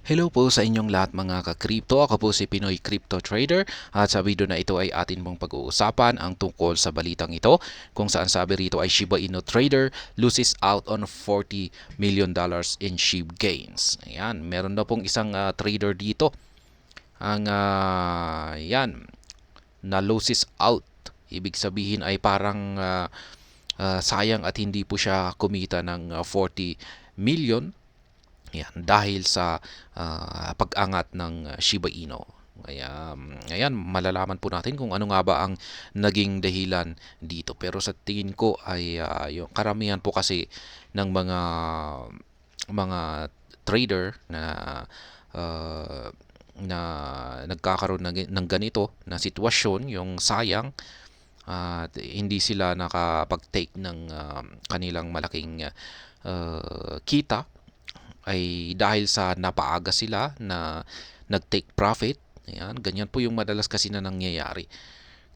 Hello po sa inyong lahat mga ka-crypto. Ako po si Pinoy Crypto Trader at sa video na ito ay atin pong pag-uusapan ang tungkol sa balitang ito kung saan sabi rito ay Shiba Inu trader loses out on $40 million in SHIB gains. Ayan, meron na pong isang trader dito ang yan na loses out. Ibig sabihin ay parang sayang at hindi po siya kumita ng 40 million. Yan, dahil sa pag-angat ng Shiba Inu. Kaya, ayan, malalaman po natin kung ano nga ba ang naging dahilan dito. Pero sa tingin ko ay yung karamihan po kasi ng mga trader uh, na nagkakaroon ng ganito na sitwasyon, yung sayang at hindi sila nakapag-take ng kanilang malaking kita ay dahil sa napaaga sila na nag-take profit. Ayan, ganyan po yung madalas kasi na nangyayari.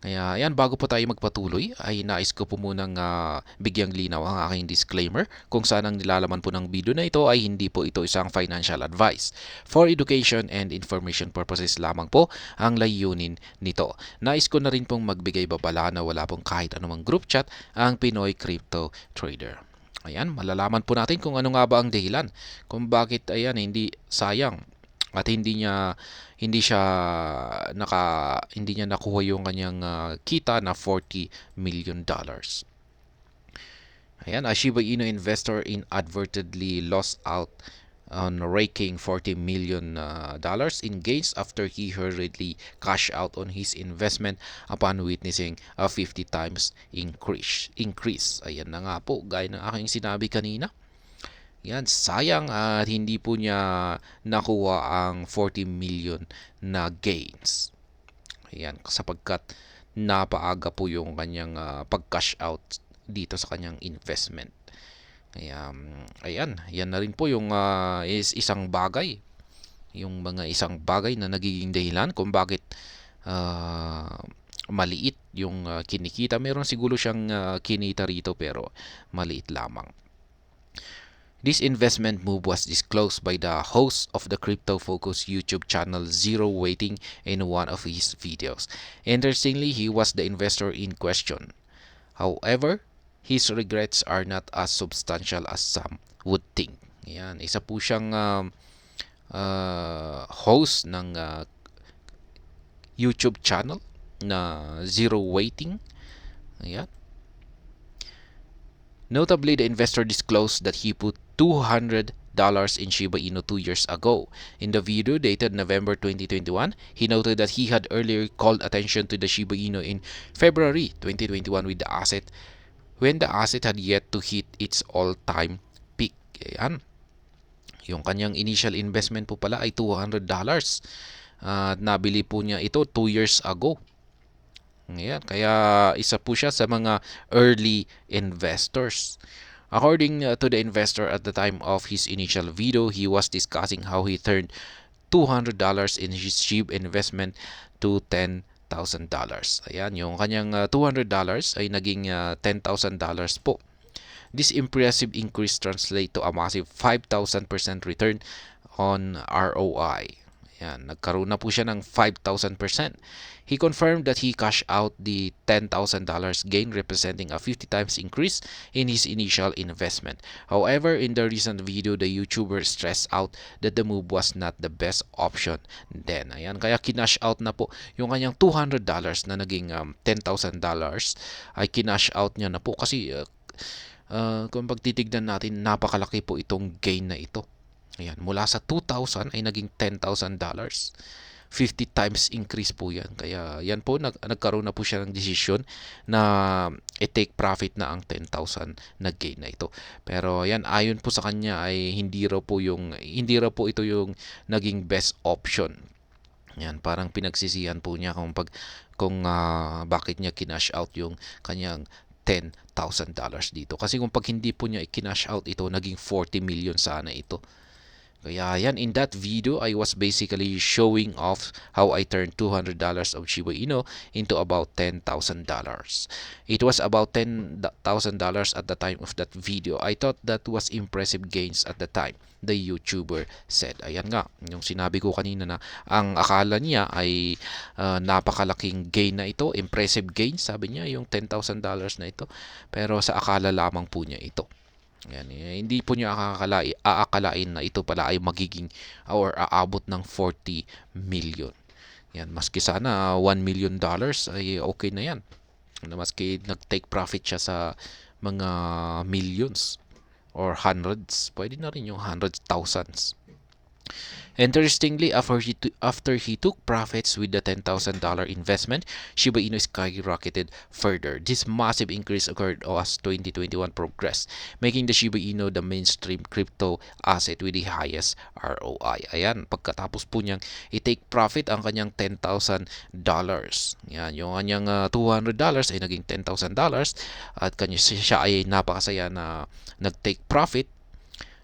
Kaya ayan, bago po tayo magpatuloy, ay nais ko po munang bigyang linaw ang aking disclaimer kung saan ang nilalaman po ng video na ito ay hindi po ito isang financial advice. For education and information purposes lamang po ang layunin nito. Nais ko na rin pong magbigay babala na wala pong kahit anumang group chat ang Pinoy Crypto Trader. Ayan, malalaman po natin kung ano nga ba ang dahilan kung bakit ayan hindi sayang at hindi niya nakuha yung kanyang kita na $40 million. Ayan, a Shiba Inu investor inadvertently lost out on raking $40 million in gains after he hurriedly cashed out on his investment upon witnessing a 50 times increase. Ayan na nga po, gaya ng aking sinabi kanina. Yan, sayang at hindi po niya nakuha ang 40 million na gains. Ayan, sapagkat napaaga po yung kanyang pag-cash out dito sa kanyang investment. Kaya, ayan, yan na rin po yung isang bagay. Yung mga isang bagay na nagiging dahilan kung bakit uh, maliit yung kinikita. Meron siguro siyang kinita rito pero maliit lamang. This investment move was disclosed by the host of the crypto-focused YouTube channel Zero Waiting in one of his videos. Interestingly, he was the investor in question. However, his regrets are not as substantial as some would think. Yan, isa po siyang host ng YouTube channel na Zero Waiting. Ayan. Notably, the investor disclosed that he put $200 in Shiba Inu 2 years ago. In the video dated November 2021, he noted that he had earlier called attention to the Shiba Inu in February 2021 with the asset when the asset had yet to hit its all-time peak. Ayan. Yung kanyang initial investment po pala ay $200. Nabili po niya ito 2 years ago. Ayan, kaya isa po siya sa mga early investors. According to the investor at the time of his initial video, he was discussing how he turned $200 in his SHIB investment to $10,000. Ayan, yung kanyang $200 ay naging $10,000 po. This impressive increase translates to a massive 5,000% return on ROI. Ayan, nagkaroon na po siya ng 5,000%. He confirmed that he cashed out the $10,000 gain, representing a 50 times increase in his initial investment. However, in the recent video, the YouTuber stressed out that the move was not the best option then. Ayan, kaya kinash out na po yung kanyang $200 na naging $10,000 ay kinash out niya na po kasi kung pagtitignan natin, napakalaki po itong gain na ito. Ayan, mula sa 2,000 ay naging $10,000. 50 times increase po yan. Kaya yan po, nagkaroon na po siya ng desisyon na i-take profit na ang 10,000 na gain na ito. Pero yan, ayon po sa kanya ay hindi raw po ito yung naging best option. Yan, parang pinagsisihan po niya kung bakit niya kinash out yung kanyang $10,000 dito. Kasi kung pag hindi po niya i-kinash out ito, naging 40 million sana ito. Kaya yan, in that video, I was basically showing off how I turned $200 of Shiba Inu into about $10,000. It was about $10,000 at the time of that video. I thought that was impressive gains at the time, the YouTuber said. Ayan nga, yung sinabi ko kanina na ang akala niya ay napakalaking gain na ito, impressive gain, sabi niya, yung $10,000 na ito. Pero sa akala lamang po niya ito. Yan, hindi po niya aakalain na ito pala ay magiging or aabot ng 40 million. Yan, maski sana $1 million ay okay na yan. Maski nag-take profit siya sa mga millions or hundreds, pwede na rin yung hundreds, thousands. Interestingly, after he took profits with the $10,000 investment, Shiba Inu skyrocketed further. This massive increase occurred as 2021 progressed, making the Shiba Inu the mainstream crypto asset with the highest ROI. Ayan, pagkatapos po niyang i-take profit ang kanyang $10,000. Yan, yung kanyang $200 ay naging $10,000 at siya ay napakasaya na nag-take profit.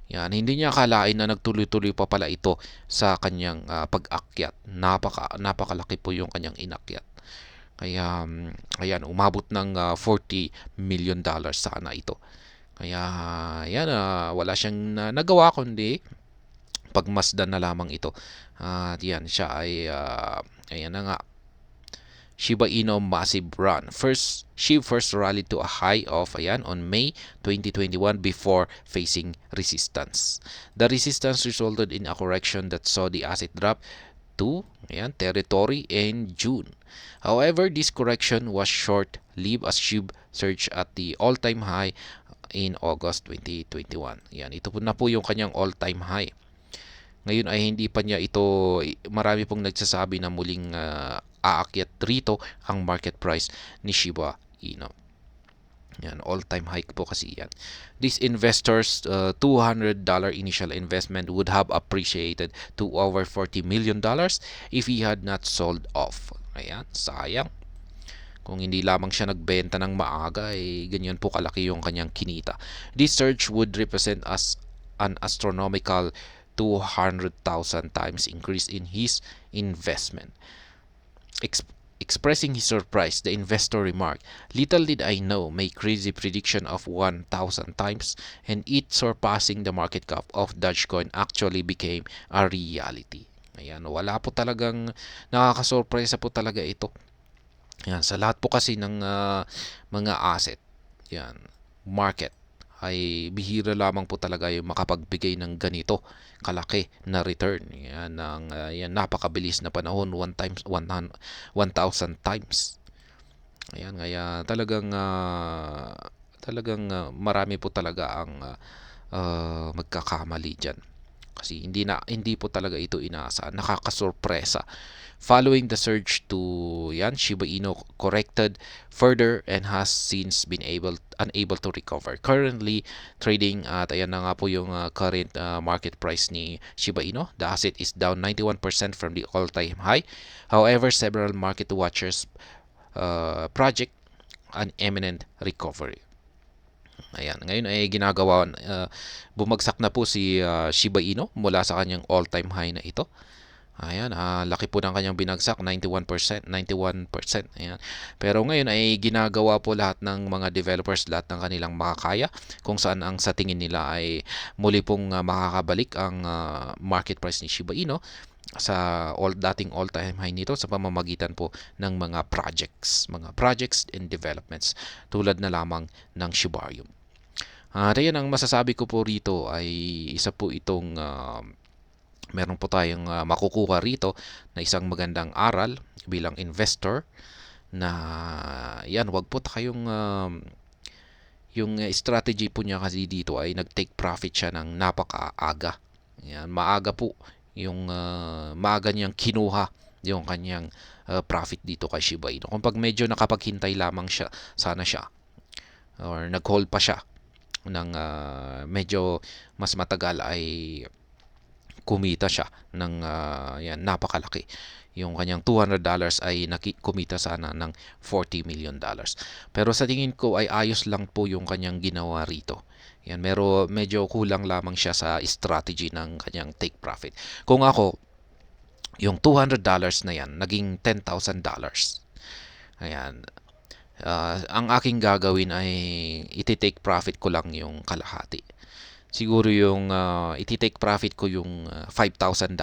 Yan, hindi niya akalain na nagtuloy-tuloy pa pala ito sa kanyang pag-akyat. Napakalaki po yung kanyang inakyat. Kaya ayan, umabot ng $40 million sana ito. Kaya ayan, wala siyang nagawa kundi pagmasdan na lamang ito. At yan, siya ay ayan na nga, Shiba Inu massive run. She first rallied to a high of on May 2021 before facing resistance. The resistance resulted in a correction that saw the asset drop to territory in June. However, this correction was short-lived as SHIB surged at the all-time high in August 2021. Yan, ito po na po yung kanyang all-time high. Ngayon ay hindi pa niya ito, marami pong nagsasabi na muling aakyat rito ang market price ni Shiba Inu. Yan, all-time high po kasi yan. These investors' $200 initial investment would have appreciated to over $40 million if he had not sold off. Ayan, sayang. Kung hindi lamang siya nagbenta ng maaga, ganyan po kalaki yung kanyang kinita. This surge would represent as an astronomical 200,000 times increase in his investment. Expressing his surprise, the investor remarked, "Little did I know my crazy prediction of 1,000 times and it surpassing the market cap of Dogecoin actually became a reality." Ayan, wala po talagang nakakasurpresa po talaga ito. Yan, sa lahat po kasi ng mga asset, yan, market, ay bihira lamang po talaga yung makapagbigay ng ganito kalaki na return. Yan, yan napakabilis na panahon, 1,000 times. Ayan, kaya talagang marami po talaga ang magkakamali diyan. Kasi hindi po talaga ito inaasahan, nakakasurpresa. Following the surge to Shiba Inu corrected further and has since been unable to recover. Currently trading at ayan na nga po yung current market price ni Shiba Inu. The asset is down 91% from the all-time high. However, several market watchers project an imminent recovery. Ayan, ngayon ay bumagsak na po si Shiba Inu mula sa kanyang all-time high na ito. Ayan, laki po ng kanyang binagsak, 91%. Ayan. Pero ngayon ay ginagawa po lahat ng mga developers, lahat ng kanilang makakaya kung saan ang sa tingin nila ay muli pong makakabalik ang market price ni Shiba Inu sa dating all-time high nito sa pamamagitan po ng mga projects and developments tulad na lamang ng Shibarium. Ayan, ang masasabi ko po rito ay isa po itong meron po tayong makukuha rito na isang magandang aral bilang investor na yan, wag po kayong yung strategy po niya kasi dito ay nag-take profit siya ng napakaaga. Yan, maaga po yung maaga niyang kinuha yung kanyang profit dito kay Shiba Inu. Kung pag medyo nakapaghintay lamang siya, sana siya or nag-hold pa siya ng medyo mas matagal ay kumita siya ng yan, napakalaki. Yung kanyang $200 ay kumita sana ng $40 million. Pero sa tingin ko ay ayos lang po yung kanyang ginawa rito. Yan, medyo kulang lamang siya sa strategy ng kanyang take profit. Kung ako, yung $200 na yan, naging $10,000. Ayan. Ang aking gagawin ay iti-take profit ko lang yung kalahati. Siguro yung iti-take profit ko yung $5,000.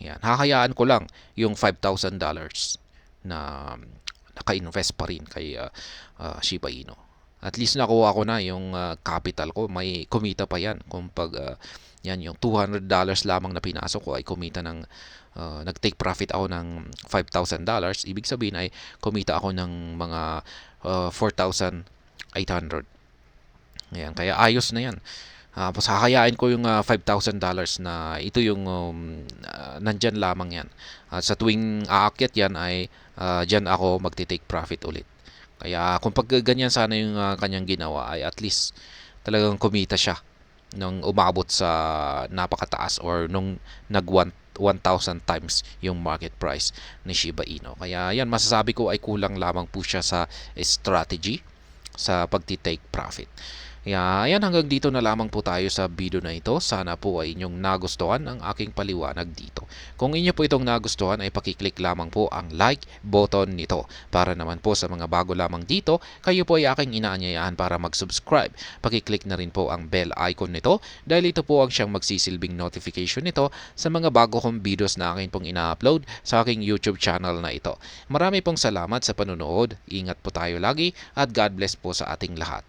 Yan. Hahayaan ko lang yung $5,000 na naka-invest pa rin kay Shiba Inu. At least nakuha ko na yung capital ko. May kumita pa yan. Kung yan, yung $200 lamang na pinasok ko ay kumita ng nag-take profit ako ng $5,000. Ibig sabihin ay kumita ako ng mga 4,800. Ayan, kaya ayos na yan. Hahayain ko yung $5,000 na ito yung nandyan lamang yan. Sa tuwing aakyat yan ay dyan ako magti-take profit ulit. Kaya kung pag ganyan sana yung kanyang ginawa ay at least talagang kumita siya nung umabot sa napakataas or nung nag 1,000 times yung market price ni Shiba Inu. Kaya yan, masasabi ko ay kulang lamang po siya sa strategy sa pagti-take profit. Yan, hanggang dito na lamang po tayo sa video na ito. Sana po ay inyong nagustuhan ang aking paliwanag dito. Kung inyo po itong nagustuhan ay pakiclick lamang po ang like button nito. Para naman po sa mga bago lamang dito, kayo po ay aking inaanyayahan para mag-subscribe. Pakiclick na rin po ang bell icon nito dahil ito po ang siyang magsisilbing notification nito sa mga bago kong videos na akin pong ina-upload sa aking YouTube channel na ito. Marami pong salamat sa panunood. Ingat po tayo lagi at God bless po sa ating lahat.